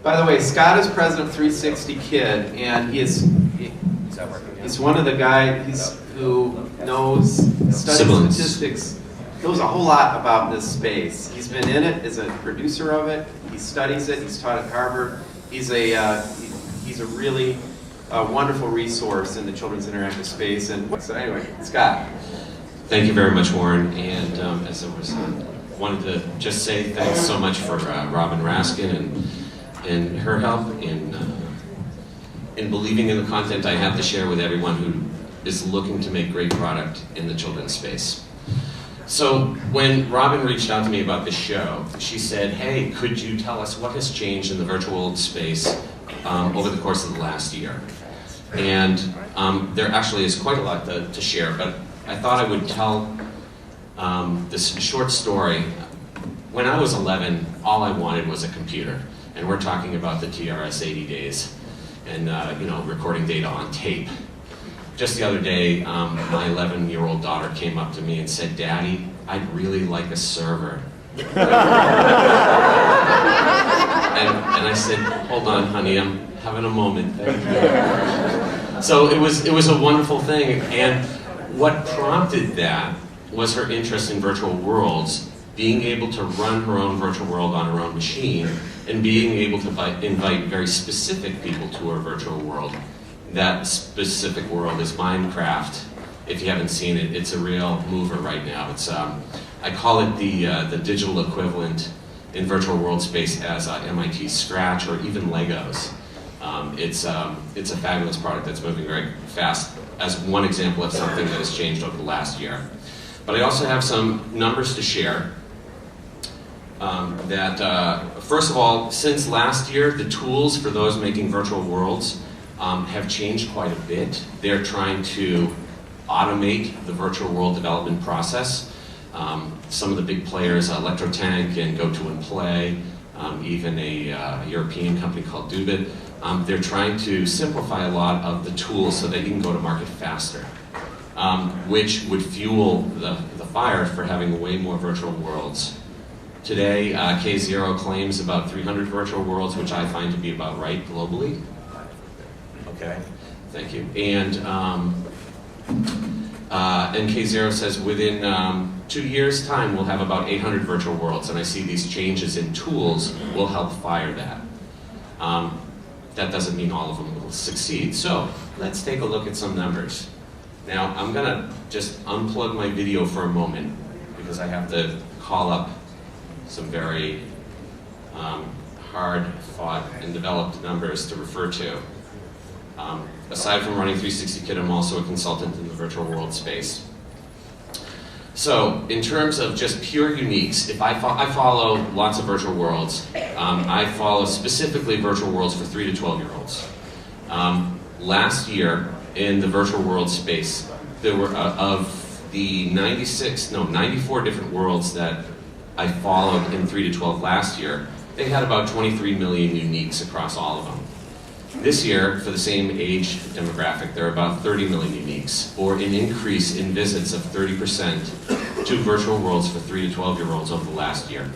By the way, Scott is president of 360 Kid, and he's one of the guys who studies statistics, knows a whole lot about this space. He's been in it as a producer of it. He studies it. He's taught at Harvard. He's a really wonderful resource in the children's interactive space. And so anyway, Scott. Thank you very much, Warren. And as I was wanted to just say thanks so much for Robin Raskin and her help in believing in the content I have to share with everyone who is looking to make great product in the children's space. So when Robin reached out to me about this show, she said, hey, could you tell us what has changed in the virtual world space over the course of the last year? And there actually is quite a lot to share, but I thought I would tell this short story. When I was 11, all I wanted was a computer. And we're talking about the TRS-80 days and recording data on tape. Just the other day, my 11-year-old daughter came up to me and said, Daddy, I'd really like a server. and I said, hold on, honey, I'm having a moment. Thank you. So it was a wonderful thing. And what prompted that was her interest in virtual worlds, being able to run her own virtual world on her own machine, and being able to invite very specific people to her virtual world. That specific world is Minecraft. If you haven't seen it, it's a real mover right now. It's I call it the digital equivalent in virtual world space as MIT Scratch or even Legos. It's a fabulous product that's moving very fast as one example of something that has changed over the last year. But I also have some numbers to share. First of all, since last year, the tools for those making virtual worlds have changed quite a bit. They're trying to automate the virtual world development process. Some of the big players, Electrotank and GoToAndPlay, even a European company called Dubit, they're trying to simplify a lot of the tools so that you can go to market faster, which would fuel the fire for having way more virtual worlds. Today, K0 claims about 300 virtual worlds, which I find to be about right globally. Okay, thank you. And K0 says within 2 years' time, we'll have about 800 virtual worlds, and I see these changes in tools will help fire that. That doesn't mean all of them will succeed. So let's take a look at some numbers. Now, I'm gonna just unplug my video for a moment because I have to call up some very hard-fought and developed numbers to refer to. Aside from running 360 Kid, I'm also a consultant in the virtual world space. So, in terms of just pure uniques, if I follow lots of virtual worlds. I follow specifically virtual worlds for 3 to 12-year-olds. Last year, in the virtual world space, there were of the 94 different worlds that I followed in 3 to 12 last year, they had about 23 million uniques across all of them. This year, for the same age demographic, there are about 30 million uniques, or an increase in visits of 30% to virtual worlds for 3 to 12-year-olds over the last year.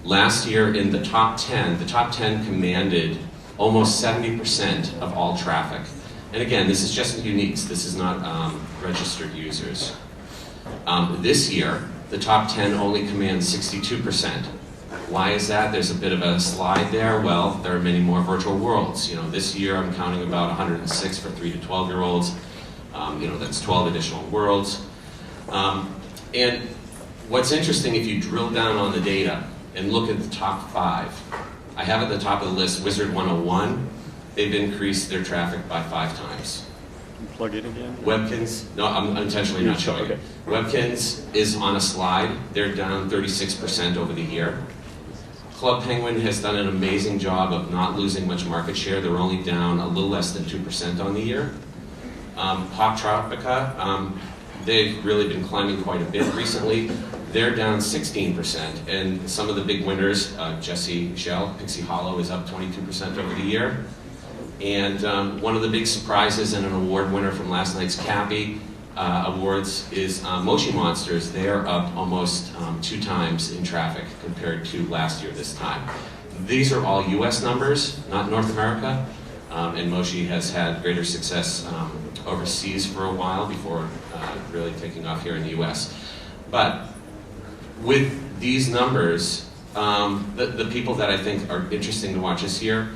Last year, in the top 10 commanded almost 70% of all traffic. And again, this is just uniques, this is not registered users. This year, the top 10 only command 62%. Why is that? There's a bit of a slide there. Well, there are many more virtual worlds. This year I'm counting about 106 for 3 to 12-year-olds. That's 12 additional worlds. And what's interesting, if you drill down on the data and look at the top 5, I have at the top of the list Wizard 101. They've increased their traffic by 5 times. Plug it again? Webkins, no, I'm intentionally not showing it. Webkins is on a slide. They're down 36% over the year. Club Penguin has done an amazing job of not losing much market share. They're only down a little less than 2% on the year. Pop Tropica, they've really been climbing quite a bit recently. They're down 16%, and some of the big winners, Jesse Shell, Pixie Hollow is up 22% over the year. And one of the big surprises and an award winner from last night's Cappy, awards is Moshi Monsters. They are up almost 2 times in traffic compared to last year this time. These are all US numbers, not North America, and Moshi has had greater success overseas for a while before really taking off here in the US. But with these numbers, the people that I think are interesting to watch this year,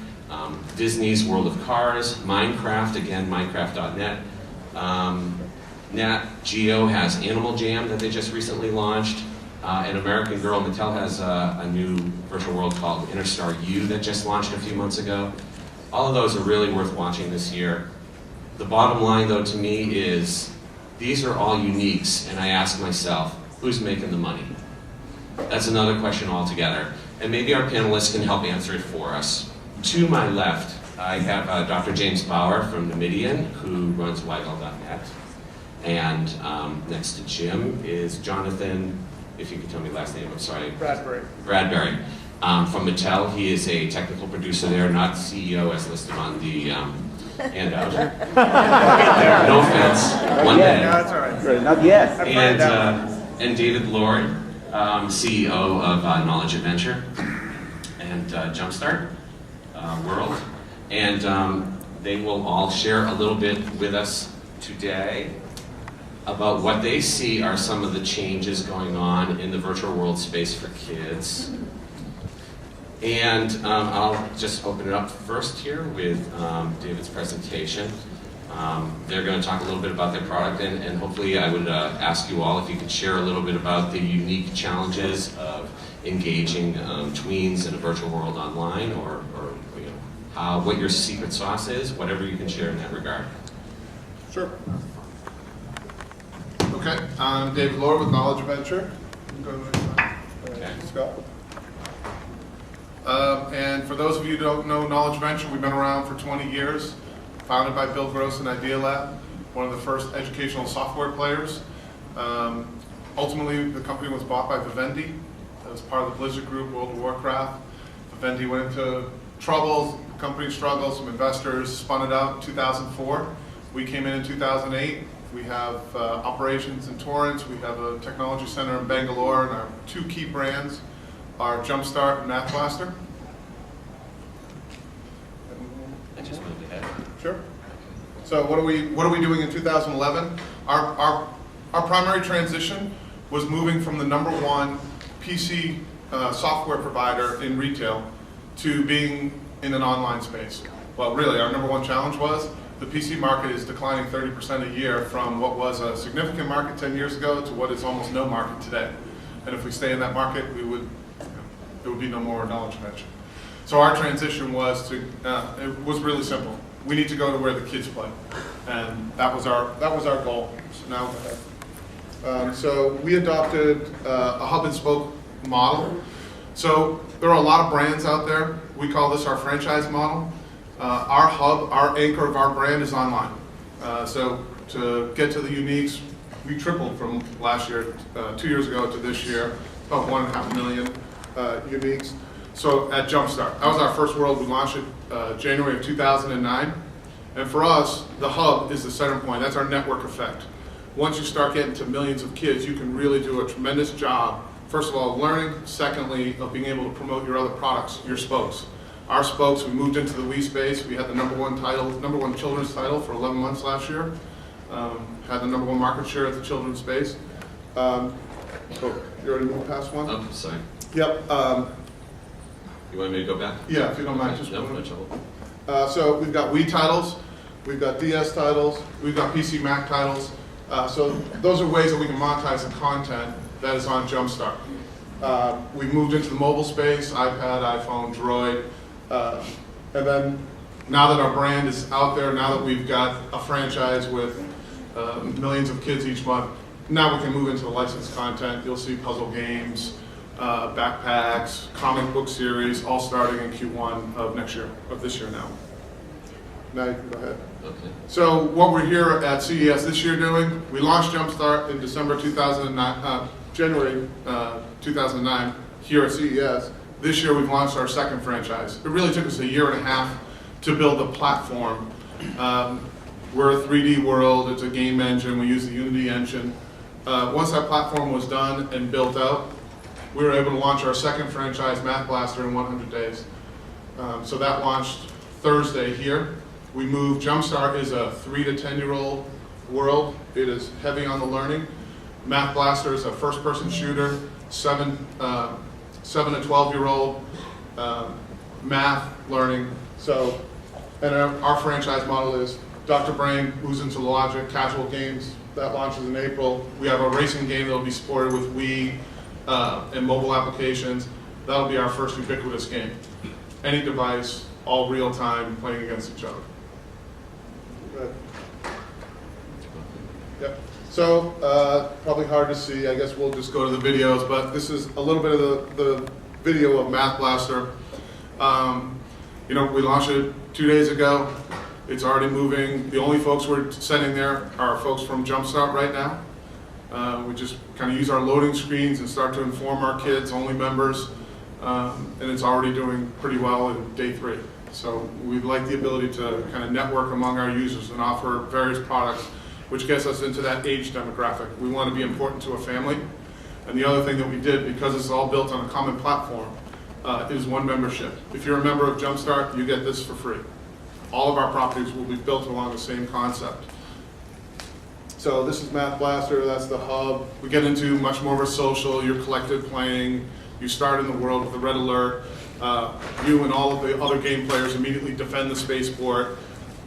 Disney's World of Cars, Minecraft, again, Minecraft.net. Nat Geo has Animal Jam that they just recently launched. An American Girl, Mattel has a new virtual world called Interstar U that just launched a few months ago. All of those are really worth watching this year. The bottom line, though, to me is these are all uniques, and I ask myself, who's making the money? That's another question altogether, and maybe our panelists can help answer it for us. To my left, I have Dr. James Bauer from Numedeon, who runs Whyville.net, and next to Jim is Jonathan, if you could tell me last name, I'm sorry. Bradbury. Bradbury. From Mattel, he is a technical producer there, not CEO as listed on the handout. No offense, one day. No, that's all right. Not yet. And David Lord, CEO of Knowledge Adventure and JumpStart World. And they will all share a little bit with us today about what they see are some of the changes going on in the virtual world space for kids. And I'll just open it up first here with David's presentation. They're going to talk a little bit about their product, and hopefully I would ask you all if you could share a little bit about the unique challenges of engaging tweens in a virtual world online, or you know, what your secret sauce is, whatever you can share in that regard. Sure. Okay, I'm David Lord with Knowledge Adventure. Go to the next slide. Okay. Scott. And for those of you who don't know Knowledge Adventure, we've been around for 20 years, founded by Bill Gross and Idea Lab, one of the first educational software players. Ultimately, the company was bought by Vivendi. That was part of the Blizzard Group, World of Warcraft. Vivendi went into trouble, the company struggled, some investors spun it out in 2004. We came in 2008. We have operations in Torrance. We have a technology center in Bangalore, and our 2 key brands are JumpStart and Math Blaster. I just moved ahead. Sure. So what are we doing in 2011? Our primary transition was moving from the #1 PC software provider in retail to being in an online space. Well, really, our #1 challenge was the PC market is declining 30% a year from what was a significant market 10 years ago to what is almost no market today. And if we stay in that market, there would be no more Knowledge Adventure. So our transition was to, it was really simple. We need to go to where the kids play. And that was our goal. So now, so we adopted a hub and spoke model. So there are a lot of brands out there. We call this our franchise model. Our hub, our anchor of our brand is online. So to get to the uniques, we tripled from last year, 2 years ago to this year, about 1.5 million uniques. So at JumpStart, that was our first world. We launched it January of 2009. And for us, the hub is the center point. That's our network effect. Once you start getting to millions of kids, you can really do a tremendous job, first of all, learning, secondly, of being able to promote your other products, your spokes. Our spokes, we moved into the Wii space. We had the #1 children's title for 11 months last year. Had the #1 market share at the children's space. Oh, you already moved past one? Oh, sorry. Yep. You want me to go back? Yeah, if you don't mind, just no, one. no trouble. So we've got Wii titles, we've got DS titles, we've got PC Mac titles. So those are ways that we can monetize the content that is on JumpStart. We moved into the mobile space, iPad, iPhone, Droid. And then now that our brand is out there, now that we've got a franchise with millions of kids each month, now we can move into the licensed content. You'll see puzzle games, backpacks, comic book series, all starting in Q1 of this year now. Now you can go ahead. Okay. So what we're here at CES this year doing, we launched JumpStart in January 2009 here at CES. This year we've launched our second franchise. It really took us 1.5 years to build a platform. We're a 3D world, it's a game engine, we use the Unity engine. Once that platform was done and built out, we were able to launch our second franchise, Math Blaster, in 100 days. So that launched Thursday here. We moved, JumpStart is a 3 to 10-year-old world. It is heavy on the learning. Math Blaster is a first-person shooter, 7 to 12-year-old math learning. So, and our franchise model is Dr. Brain moves into logic, casual games. That launches in April. We have a racing game that will be supported with Wii and mobile applications. That'll be our first ubiquitous game. Any device, all real time, playing against each other. Good. Yep. So, probably hard to see. I guess we'll just go to the videos, but this is a little bit of the video of Math Blaster. You know, we launched it 2 days ago. It's already moving. The only folks we're sending there are folks from JumpStart right now. We just kind of use our loading screens and start to inform our kids, only members, and it's already doing pretty well in day 3. So we'd like the ability to kind of network among our users and offer various products, which gets us into that age demographic. We want to be important to a family. And the other thing that we did, because it's all built on a common platform, is one membership. If you're a member of JumpStart, you get this for free. All of our properties will be built along the same concept. So this is Math Blaster, that's the hub. We get into much more of a social, you're collective playing, you start in the world with a red alert. You and all of the other game players immediately defend the spaceport.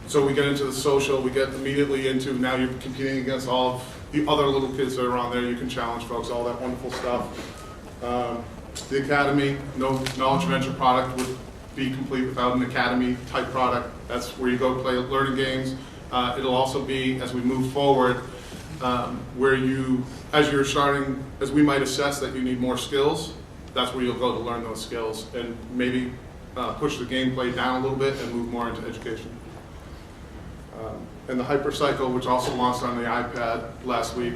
So we get into the social, we get immediately into, now you're competing against all of the other little kids that are on there. You can challenge folks, all that wonderful stuff. The Academy, no knowledge venture product would be complete without an Academy type product. That's where you go play learning games. It'll also be, as we move forward, where you, as you're starting, as we might assess that you need more skills, that's where you'll go to learn those skills and maybe push the gameplay down a little bit and move more into education. And the Hypercycle, which also launched on the iPad last week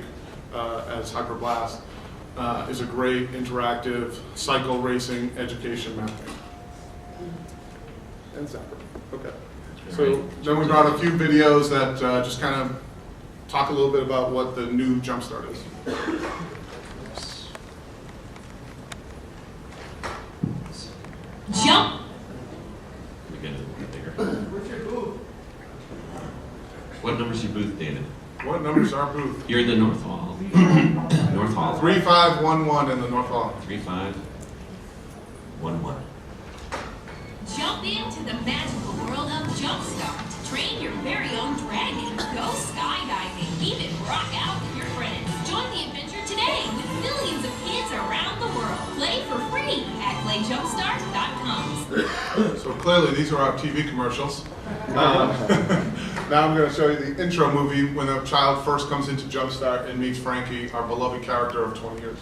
as Hyperblast, is a great interactive cycle racing education mapping. And Zapper. Okay. So then we brought a few videos that just kind of talk a little bit about what the new JumpStart is. Jump! We get it a little bit bigger. Where's your booth? What number's your booth, David? What number's our booth? You're in the North Hall. North Hall. 3511 in the North Hall. 3511. Jump into the magical world of JumpStart. Train your very own dragon. Go skydiving. Even rock out with your friends. Join the adventure today with millions of kids around the world. Play for free at playjumpstart.com. So clearly these are our TV commercials. Now I'm going to show you the intro movie when a child first comes into JumpStart and meets Frankie, our beloved character of 20 years.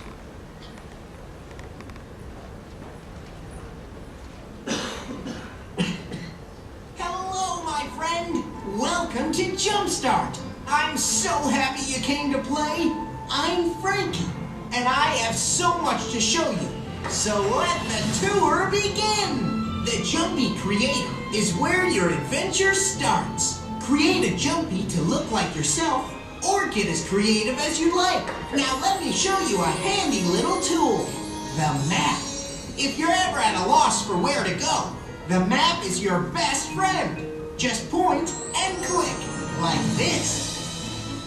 Hello, my friend. Welcome to JumpStart. I'm so happy you came to play. I'm Frankie, and I have so much to show you. So let the tour begin. The Jumpy Creator is where your adventure starts. Create a Jumpy to look like yourself, or get as creative as you like. Now let me show you a handy little tool, the map. If you're ever at a loss for where to go, the map is your best friend. Just point and click, like this.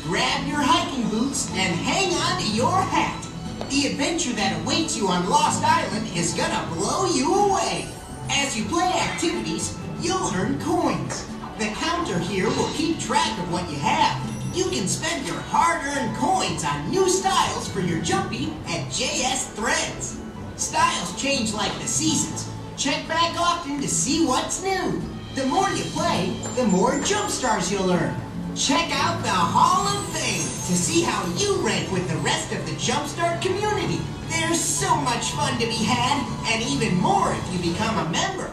Grab your hiking boots and hang on to your hat. The adventure that awaits you on Lost Island is gonna blow you away. As you play activities, you'll earn coins. The counter here will keep track of what you have. You can spend your hard-earned coins on new styles for your Jumpy at JS Threads. Styles change like the seasons. Check back often to see what's new. The more you play, the more Jump Stars you'll earn. Check out the Hall of Fame to see how you rank with the rest of the JumpStart community. There's so much fun to be had, and even more if you become a member.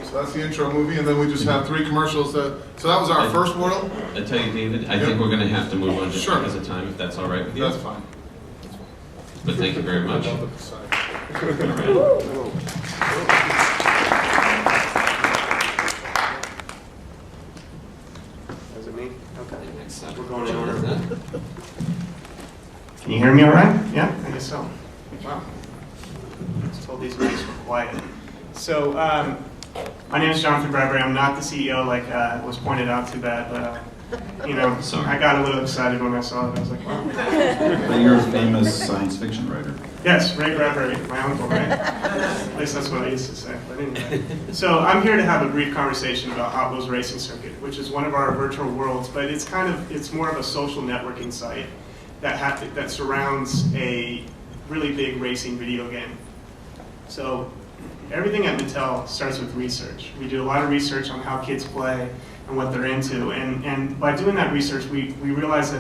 So that's the intro movie, and then we just have 3 commercials. So that was our first world. I tell you, David, I think we're going to have to move on just Sure. because of time, if that's all right with you. That's fine. But thank you very much. I'll look at the side. Is it me? Okay. Next up, We're going in order. Can you hear me all right? Yeah, I guess so. Wow. I was told these mics were quiet. So, my name is Jonathan Bradbury. I'm not the CEO like was pointed out too bad, but Sorry. I got a little excited when I saw it. I was like, wow. But you're a famous science fiction writer. Yes, Ray Bradbury, my uncle, right? At least that's what I used to say. But anyway. So I'm here to have a brief conversation about Hot Wheels Racing Circuit, which is one of our virtual worlds, but it's more of a social networking site that surrounds a really big racing video game. So everything at Mattel starts with research. We do a lot of research on how kids play and what they're into, and by doing that research, we realized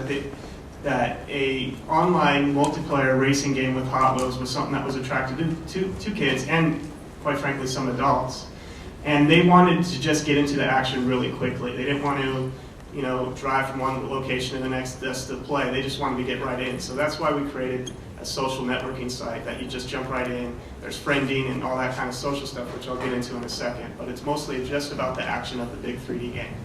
that a online multiplayer racing game with Hot Wheels was something that was attractive to kids and, quite frankly, some adults. And they wanted to just get into the action really quickly. They didn't want to, drive from one location to the next just to play. They just wanted to get right in. So that's why we created a social networking site that you just jump right in. There's friending and all that kind of social stuff, which I'll get into in a second. But it's mostly just about the action of the big 3D game.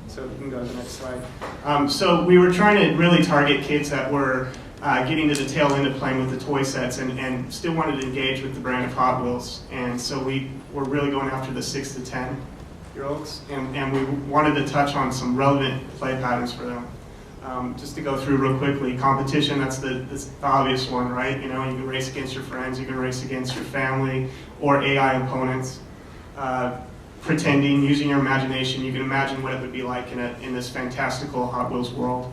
So we can go to the next slide. So we were trying to really target kids that were getting to the tail end of playing with the toy sets and still wanted to engage with the brand of Hot Wheels. And so we were really going after the 6 to 10-year-olds. And we wanted to touch on some relevant play patterns for them. Just to go through real quickly, competition, that's the obvious one, right? You can race against your friends, you can race against your family or AI opponents. Pretending, using your imagination, you can imagine what it would be like in this fantastical Hot Wheels world.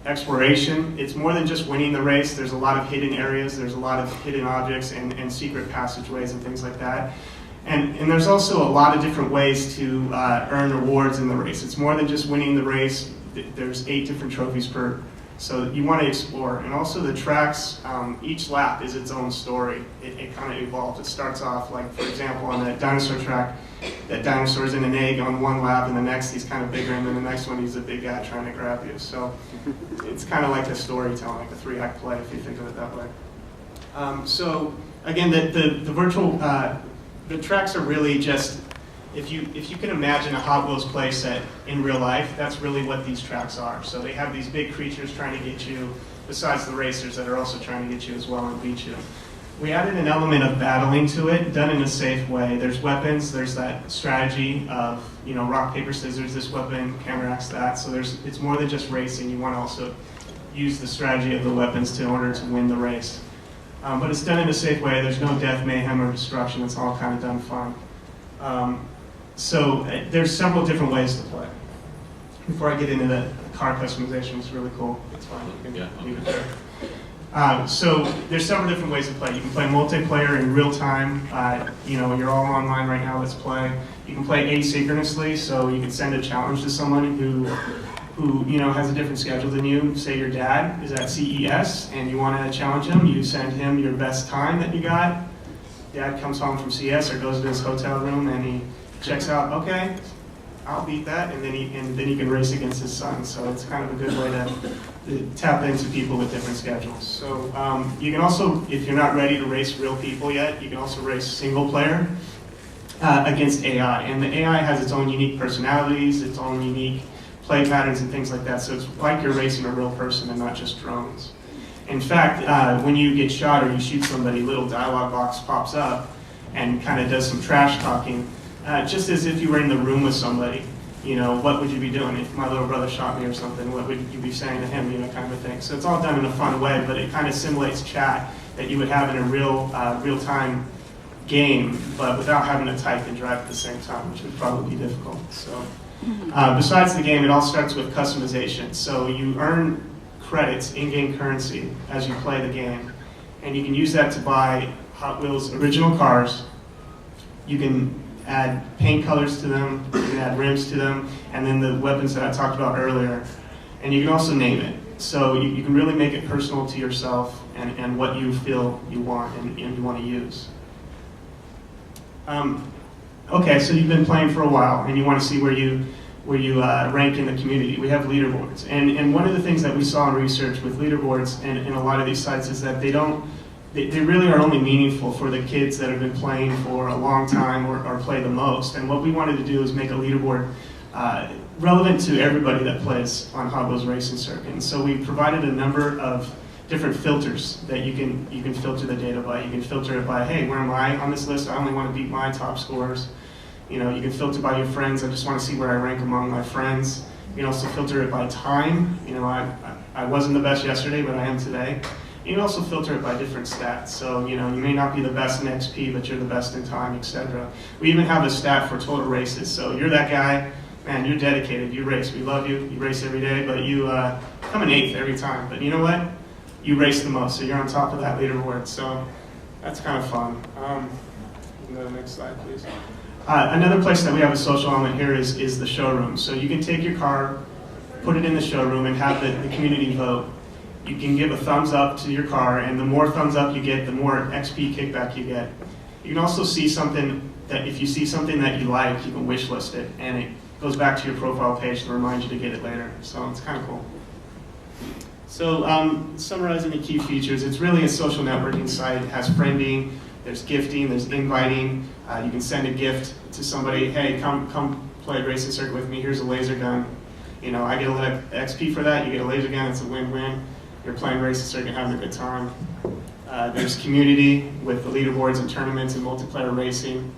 Exploration, it's more than just winning the race. There's a lot of hidden areas, there's a lot of hidden objects and secret passageways and things like that. And there's also a lot of different ways to earn rewards in the race. It's more than just winning the race. There's 8 different trophies per, so you want to explore. And also the tracks, each lap is its own story. It kind of evolves. It starts off like, for example, on that dinosaur track, that dinosaur's in an egg on one lap, and the next he's kind of bigger, and then the next one he's a big guy trying to grab you. So it's kind of like a storytelling, like a 3-act play if you think of it that way. So again, the virtual, the tracks are really just, if you can imagine a Hot Wheels play set in real life, that's really what these tracks are. So they have these big creatures trying to get you, besides the racers that are also trying to get you as well and beat you. We added an element of battling to it, done in a safe way. There's weapons, there's that strategy of, rock, paper, scissors, this weapon counteracts that. So it's more than just racing. You want to also use the strategy of the weapons in order to win the race. But it's done in a safe way. There's no death, mayhem, or destruction. It's all kind of done fine. So there's several different ways to play. Before I get into the car customization, it's really cool. It's fine. You can leave it there. So there's several different ways to play. You can play multiplayer in real time. You're all online right now. Let's play. You can play asynchronously, so you can send a challenge to someone who has a different schedule than you. Say your dad is at CES and you want to challenge him. You send him your best time that you got. Dad comes home from CES or goes to his hotel room and he checks out. Okay, I'll beat that, and then he can race against his son. So it's kind of a good way to tap into people with different schedules. So you can also, if you're not ready to race real people yet, you can also race single player against AI. And the AI has its own unique personalities, its own unique play patterns and things like that. So it's like you're racing a real person and not just drones. In fact, when you get shot or you shoot somebody, a little dialogue box pops up and kind of does some trash talking. Just as if you were in the room with somebody, what would you be doing? If my little brother shot me or something, what would you be saying to him, kind of a thing. So it's all done in a fun way, but it kind of simulates chat that you would have in a real-time game, but without having to type and drive at the same time, which would probably be difficult. So besides the game, it all starts with customization. So you earn credits, in-game currency, as you play the game, and you can use that to buy Hot Wheels original cars. You can add paint colors to them, you can add rims to them, and then the weapons that I talked about earlier. And you can also name it. So you can really make it personal to yourself and what you feel you want and you want to use. Okay, so you've been playing for a while and you want to see where you rank in the community. We have leaderboards. And one of the things that we saw in research with leaderboards and a lot of these sites is that they they really are only meaningful for the kids that have been playing for a long time or play the most. And what we wanted to do is make a leaderboard relevant to everybody that plays on Hot Wheels Racing Circuit. And so we provided a number of different filters that you can filter the data by. You can filter it by, hey, where am I on this list? I only want to beat my top scores. You know, you can filter by your friends. I just want to see where I rank among my friends. You can also filter it by time. You know, I wasn't the best yesterday, but I am today. You can also filter it by different stats. So, you know, you may not be the best in XP, but you're the best in time, etc. We even have a stat for total races. So you're that guy, man, you're dedicated, you race. We love you, you race every day, but you come in 8th every time. But you know what? You race the most, so you're on top of that leaderboard. So that's kind of fun. You can go to the next slide, please. Another place that we have a social element here is the showroom. So you can take your car, put it in the showroom, and have the community vote. You can give a thumbs up to your car, and the more thumbs up you get, the more XP kickback you get. You can also see something that, if you see something that you like, you can wish list it, and it goes back to your profile page to remind you to get it later. So it's kind of cool. So summarizing the key features, it's really a social networking site. It has friending, there's gifting, there's inviting. You can send a gift to somebody, hey, come play Racing Circuit with me, here's a laser gun. You know, I get a little XP for that, you get a laser gun, it's a win-win. You're playing Racing Circuit, having a good time. There's community with the leaderboards and tournaments and multiplayer racing.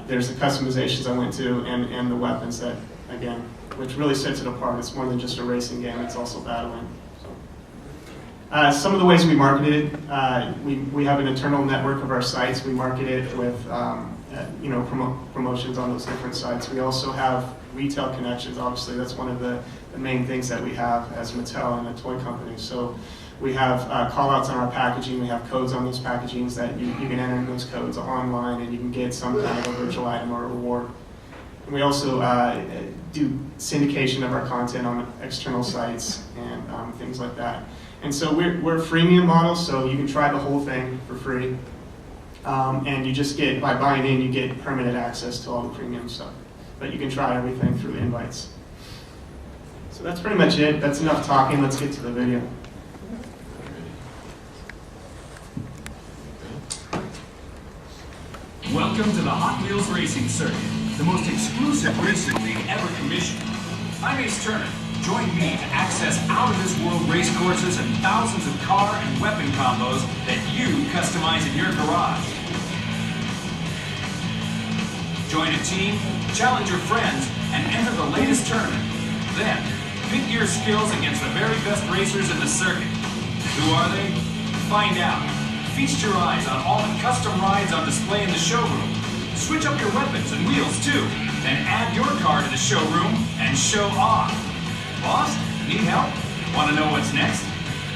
There's the customizations I went to and the weapons that, again, which really sets it apart. It's more than just a racing game, it's also battling. So. Some of the ways we market it, we have an internal network of our sites. We market it with promotions on those different sites. We also have retail connections. Obviously, that's one of the main things that we have as Mattel and a toy company. So we have call-outs on our packaging. We have codes on those packagings that you can enter in those codes online, and you can get some kind of a virtual item or a reward. And we also do syndication of our content on external sites and things like that. And so we're a freemium model, so you can try the whole thing for free. And you just get, by buying in, you get permanent access to all the premium stuff. But you can try everything through invites. So that's pretty much it. That's enough talking. Let's get to the video. Welcome to the Hot Wheels Racing Circuit, the most exclusive racing league ever commissioned. I'm Ace Turner. Join me to access out-of-this-world race courses and thousands of car and weapon combos that you customize in your garage. Join a team, challenge your friends, and enter the latest tournament. Then, pit your skills against the very best racers in the circuit. Who are they? Find out. Feast your eyes on all the custom rides on display in the showroom. Switch up your weapons and wheels too. Then add your car to the showroom and show off. Boss, need help? Want to know what's next?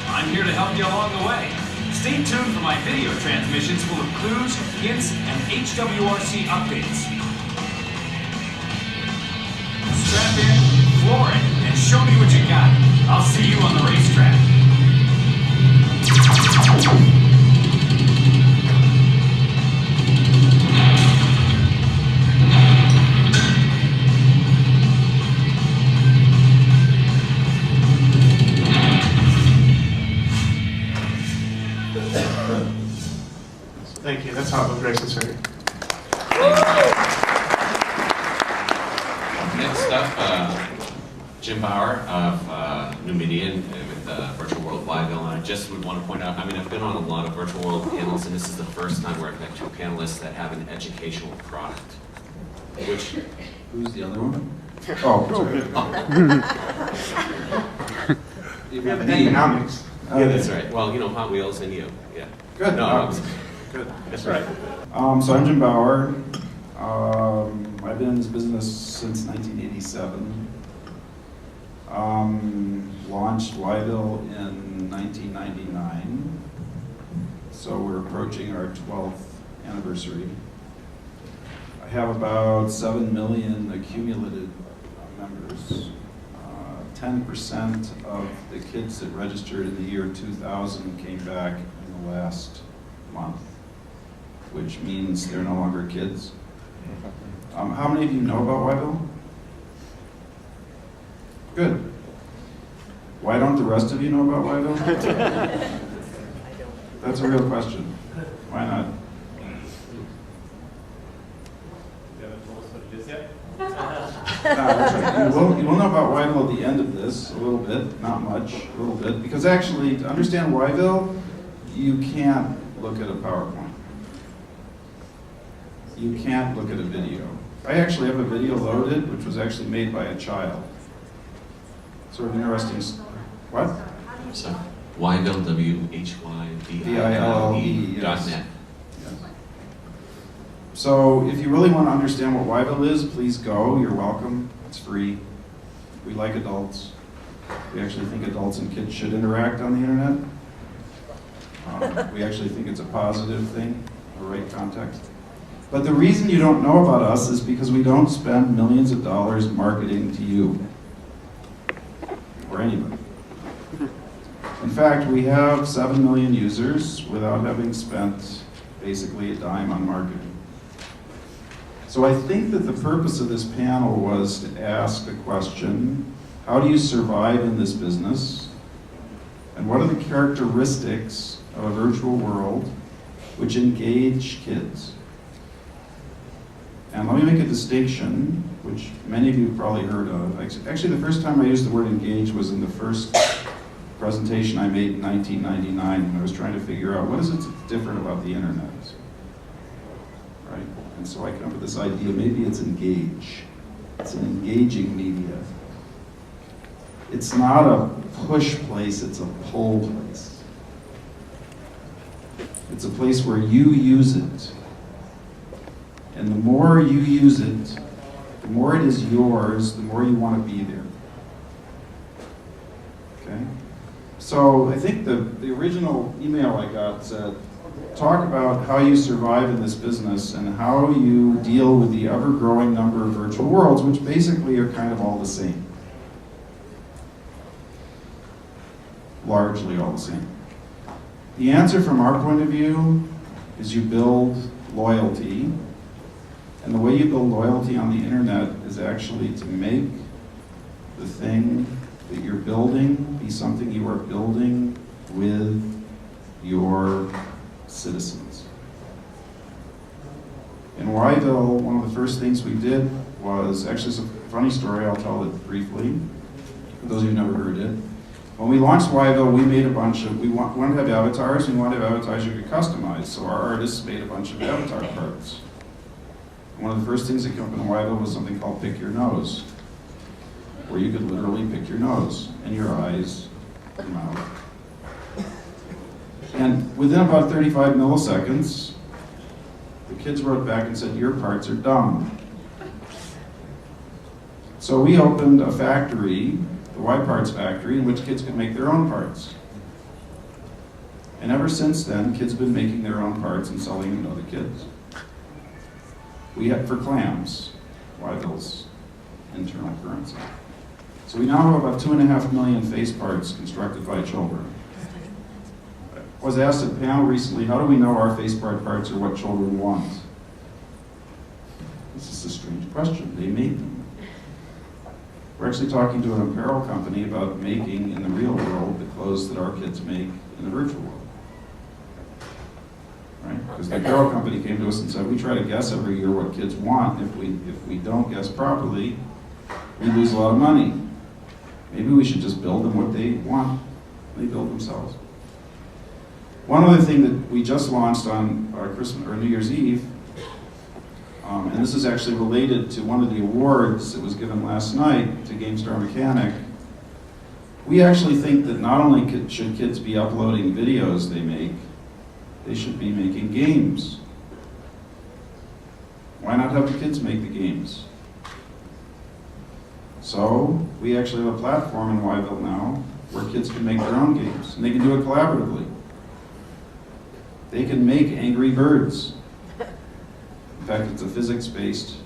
I'm here to help you along the way. Stay tuned for my video transmissions full of clues, hints, and HWRC updates. Strap in, floor it, and show me what you got. I'll see you on the racetrack. Thank you. That's Hot Wheels Racing Circuit. Next up, Jim Bauer of Numedeon with Virtual World Whyville. And I just would want to point out, I mean, I've been on a lot of Virtual World panels, and this is the first time where I've had two panelists that have an educational product. Which, Who's the other one? Oh, sorry. We have economics. yeah, that's right. Well, you know, Hot Wheels and you. Yeah. Good. No, Good. that's right. So I'm Jim Bauer. I've been in this business since 1987. Launched Whyville in 1999. So we're approaching our 12th anniversary. I have about 7 million accumulated members. 10% of the kids that registered in the year 2000 came back in the last month, which means they're no longer kids. How many of you know about Whyville? Good. Why don't the rest of you know about Whyville? That's a real question. Why not? You haven't told us what it is yet? That's right. You will know about Whyville at the end of this, a little bit, not much, a little bit. Because actually, to understand Whyville, you can't look at a PowerPoint. You can't look at a video. I actually have a video loaded, which was actually made by a child. Sort of interesting. What? So, Whyville, WHYVILLE.net. Yes. So if you really want to understand what Whyville is, please go. You're welcome. It's free. We like adults. We actually think adults and kids should interact on the internet. We actually think it's a positive thing, the right context. But the reason you don't know about us is because we don't spend millions of dollars marketing to you or anybody. In fact, we have 7 million users without having spent basically a dime on marketing. So I think that the purpose of this panel was to ask the question, how do you survive in this business? And what are the characteristics of a virtual world which engage kids? And let me make a distinction, which many of you have probably heard of. Actually, the first time I used the word engage was in the first presentation I made in 1999 when I was trying to figure out what is it different about the internet, right? And so I came up with this idea, maybe it's engage. It's an engaging media. It's not a push place, it's a pull place. It's a place where you use it. And the more you use it, the more it is yours, the more you want to be there. Okay? So I think the original email I got said, talk about how you survive in this business and how you deal with the ever-growing number of virtual worlds, which basically are kind of all the same. Largely all the same. The answer from our point of view is you build loyalty. And the way you build loyalty on the internet is actually to make the thing that you're building be something you are building with your citizens. In Whyville, one of the first things we did was, actually it's a funny story, I'll tell it briefly, for those of you who've never heard it. When we launched Whyville, we made a bunch of, we wanted to have avatars, we wanted to have avatars you could customize, so our artists made a bunch of avatar parts. One of the first things that came up in Whyville was something called Pick Your Nose, where you could literally pick your nose and your eyes, your mouth. And within about 35 milliseconds, the kids wrote back and said, your parts are dumb. So we opened a factory, the Y-Parts factory, in which kids could make their own parts. And ever since then, kids have been making their own parts and selling them to other kids. We had for clams, Whyville's internal currency. So we now have about 2.5 million face parts constructed by children. I was asked at a panel recently, how do we know our face part parts are what children want? This is a strange question. They made them. We're actually talking to an apparel company about making in the real world the clothes that our kids make in the virtual world. Right? Because the apparel company came to us and said, we try to guess every year what kids want. If we don't guess properly, we lose a lot of money. Maybe we should just build them what they want. They build themselves. One other thing that we just launched on Christmas or New Year's Eve, and this is actually related to one of the awards that was given last night to GameStar Mechanic. We actually think that not only should kids be uploading videos they make, they should be making games. Why not have the kids make the games? So we actually have a platform in Whyville now where kids can make their own games, and they can do it collaboratively. They can make Angry Birds. In fact, it's a physics-based,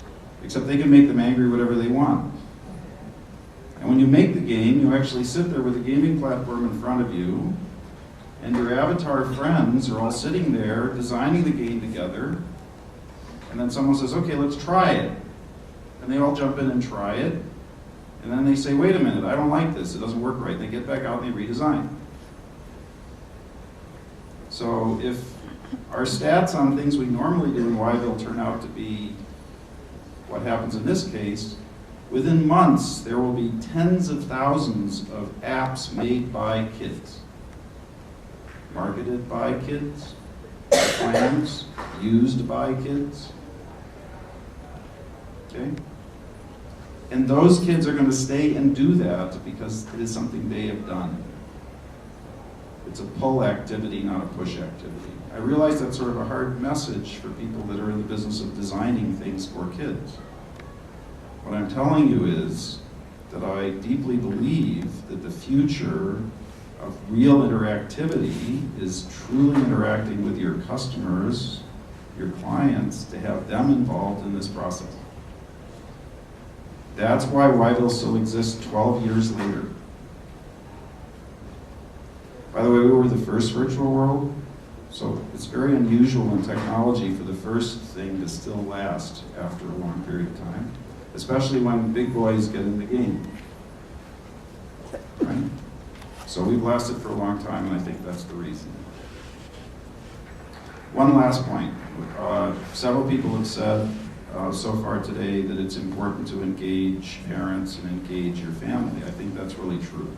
except they can make them angry whatever they want. And when you make the game, you actually sit there with a gaming platform in front of you, and your avatar friends are all sitting there designing the game together, and then someone says, okay, let's try it. And they all jump in and try it, and then they say, wait a minute, I don't like this, it doesn't work right. They get back out and they redesign. So if our stats on things we normally do in Whyville turn out to be what happens in this case, within months there will be tens of thousands of apps made by kids, marketed by kids, plans used by kids. Okay? And those kids are going to stay and do that because it is something they have done. It's a pull activity, not a push activity. I realize that's sort of a hard message for people that are in the business of designing things for kids. What I'm telling you is that I deeply believe that the future of real interactivity is truly interacting with your customers, your clients, to have them involved in this process. That's why Whyville still exists 12 years later. By the way, we were the first virtual world, so it's very unusual in technology for the first thing to still last after a long period of time, especially when big boys get in the game. Right? So we've lasted for a long time, and I think that's the reason. One last point. Several people have said so far today that it's important to engage parents and engage your family. I think that's really true.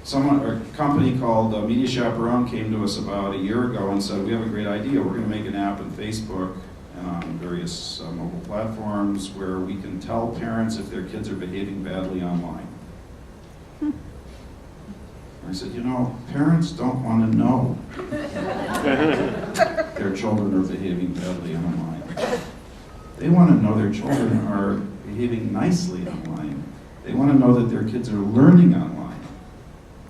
A company called Media Chaperone came to us about a year ago and said, we have a great idea. We're going to make an app on Facebook and on various mobile platforms where we can tell parents if their kids are behaving badly online. I said, parents don't want to know their children are behaving badly online. They want to know their children are behaving nicely online. They want to know that their kids are learning online.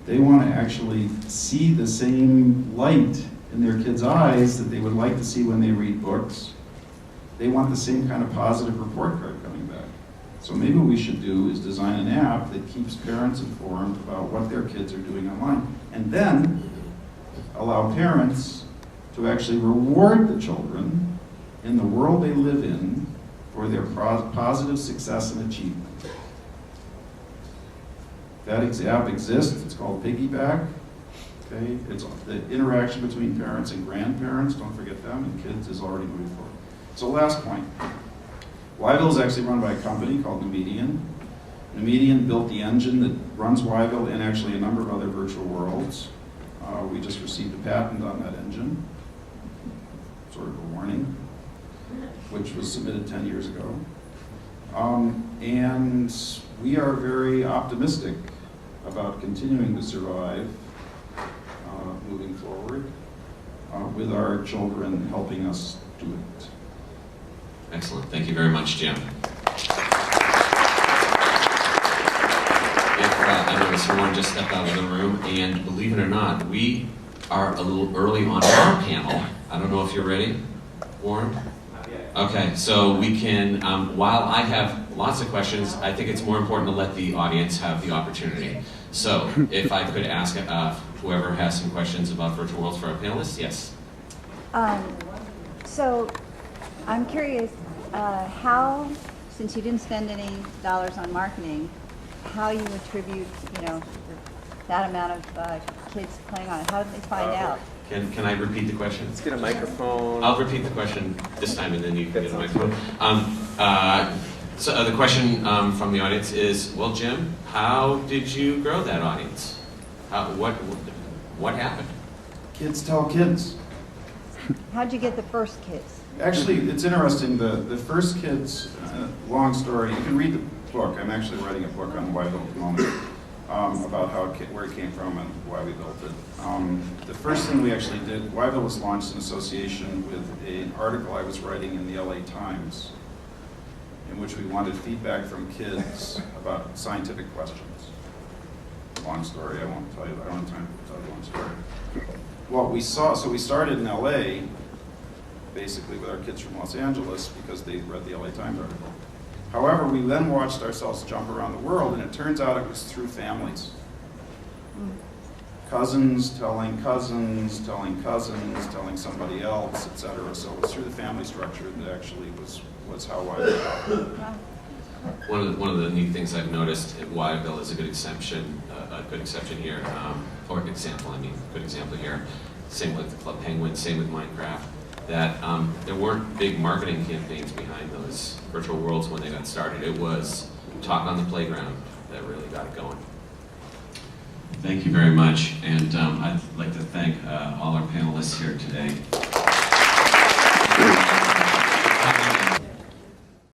They want to actually see the same light in their kids' eyes that they would like to see when they read books. They want the same kind of positive report card coming back. So maybe what we should do is design an app that keeps parents informed about what their kids are doing online, and then allow parents to actually reward the children in the world they live in for their positive success and achievement. That app exists. It's called Piggyback. Okay, it's the interaction between parents and grandparents. Don't forget them. And kids is already moving forward. So last point. Whyville is actually run by a company called Numedeon. Numedeon built the engine that runs Whyville and actually a number of other virtual worlds. We just received a patent on that engine. Sort of a warning, which was submitted 10 years ago. And we are very optimistic about continuing to survive moving forward with our children helping us do it. Excellent. Thank you very much, Jim. I noticed Warren just stepped out of the room, and believe it or not, we are a little early on our panel. I don't know if you're ready, Warren? Okay, so we can, while I have lots of questions, I think it's more important to let the audience have the opportunity. So, if I could ask whoever has some questions about virtual worlds for our panelists, yes? So, I'm curious how, since you didn't spend any dollars on marketing, how you attribute, that amount of kids playing on it. How did they find out? Can I repeat the question? Let's get a microphone. I'll repeat the question this time, and then you can get a microphone. So the question from the audience is, well, Jim, how did you grow that audience? What happened? Kids tell kids. How'd you get the first kids? Actually, it's interesting. The first kids, long story. You can read the book. I'm actually writing a book on Whyville at the moment. About where it came from and why we built it. The first thing we actually did, Whyville was launched in association with an article I was writing in the LA Times, in which we wanted feedback from kids about scientific questions. Long story, I won't tell you, I don't have time to tell you the long story. What we saw, so we started in LA, basically with our kids from Los Angeles, because they read the LA Times article. However, we then watched ourselves jump around the world, and it turns out it was through families. Cousins telling cousins, telling cousins, telling somebody else, etc. So it was through the family structure that actually was how Whyville. One of the neat things I've noticed at Whyville is a good exception a good exception here, or example, I mean, good example here. Same with Club Penguin, same with Minecraft, that there weren't big marketing campaigns behind those virtual worlds when they got started. It was talk on the playground that really got it going. Thank you very much, and I'd like to thank all our panelists here today.